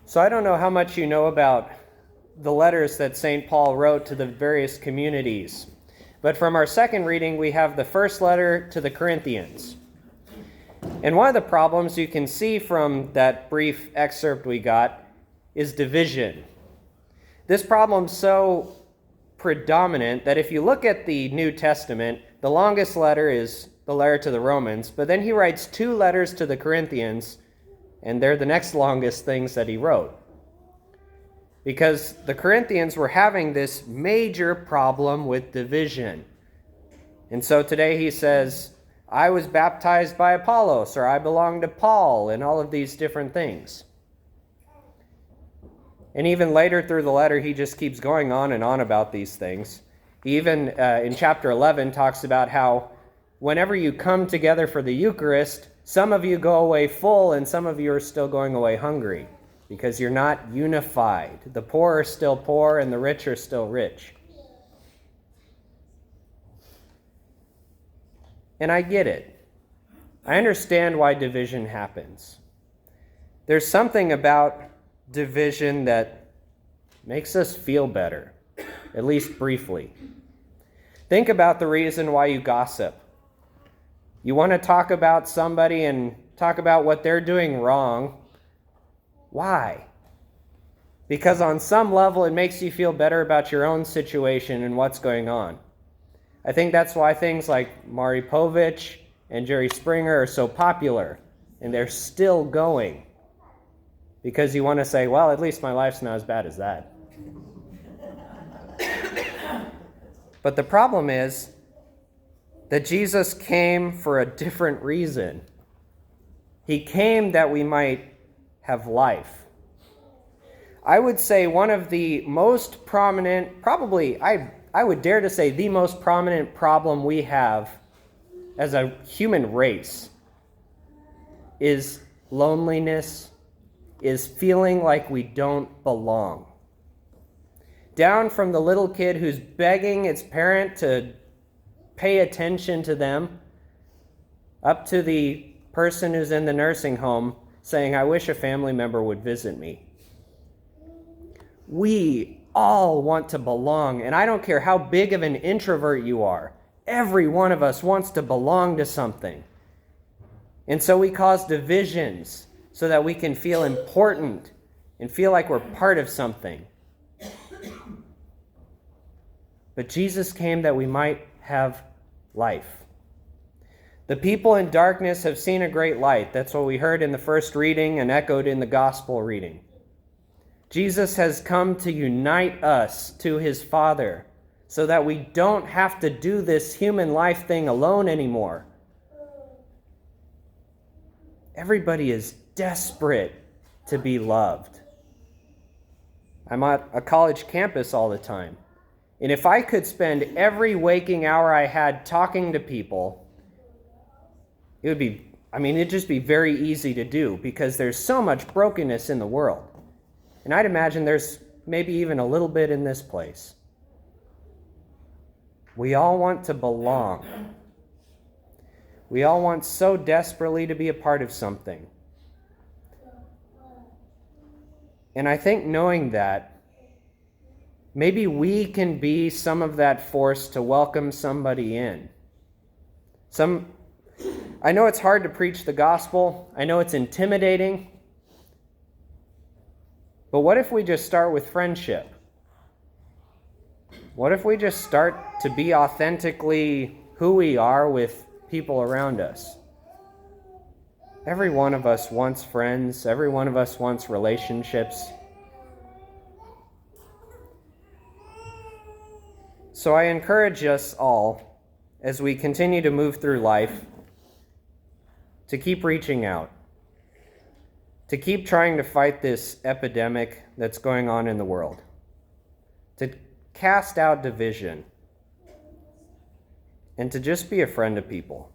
So I don't know how much you know about the letters that St. Paul wrote to the various communities. But from our second reading, we have the first letter to the Corinthians. And one of the problems you can see from that brief excerpt we got is division. This problem's so predominant that if you look at the New Testament, the longest letter is the letter to the Romans, but then he writes 2 letters to the Corinthians, and they're the next longest things that he wrote. Because the Corinthians were having this major problem with division. And so today he says, I was baptized by Apollos, or I belong to Paul, and all of these different things. And even later through the letter, he just keeps going on and on about these things. He even, in chapter 11, talks about how whenever you come together for the Eucharist, some of you go away full and some of you are still going away hungry because you're not unified. The poor are still poor and the rich are still rich. And I get it. I understand why division happens. There's something about division that makes us feel better, at least briefly. Think about the reason why you gossip. You want to talk about somebody and talk about what they're doing wrong. Why? Because on some level it makes you feel better about your own situation and what's going on. I think that's why things like Maury Povich and Jerry Springer are so popular, and they're still going. Because you want to say, well, at least my life's not as bad as that. But the problem is that Jesus came for a different reason. He came that we might have life. I would say one of the most prominent, probably I would dare to say the most prominent problem we have as a human race is loneliness, is feeling like we don't belong. Down from the little kid who's begging its parent to pay attention to them, up to the person who's in the nursing home saying, I wish a family member would visit me. We all want to belong, and I don't care how big of an introvert you are. Every one of us wants to belong to something. And so we cause divisions so that we can feel important and feel like we're part of something. But Jesus came that we might have life. The people in darkness have seen a great light. That's what we heard in the first reading and echoed in the gospel reading. Jesus has come to unite us to his Father so that we don't have to do this human life thing alone anymore. Everybody is desperate to be loved. I'm at a college campus all the time. And if I could spend every waking hour I had talking to people, it'd just be very easy to do because there's so much brokenness in the world. And I'd imagine there's maybe even a little bit in this place. We all want to belong. We all want so desperately to be a part of something. And I think knowing that, maybe we can be some of that force to welcome somebody in. I know it's hard to preach the gospel. I know it's intimidating. But what if we just start with friendship? What if we just start to be authentically who we are with people around us? Every one of us wants friends. Every one of us wants relationships. So I encourage us all, as we continue to move through life, to keep reaching out, to keep trying to fight this epidemic that's going on in the world, to cast out division, and to just be a friend to people.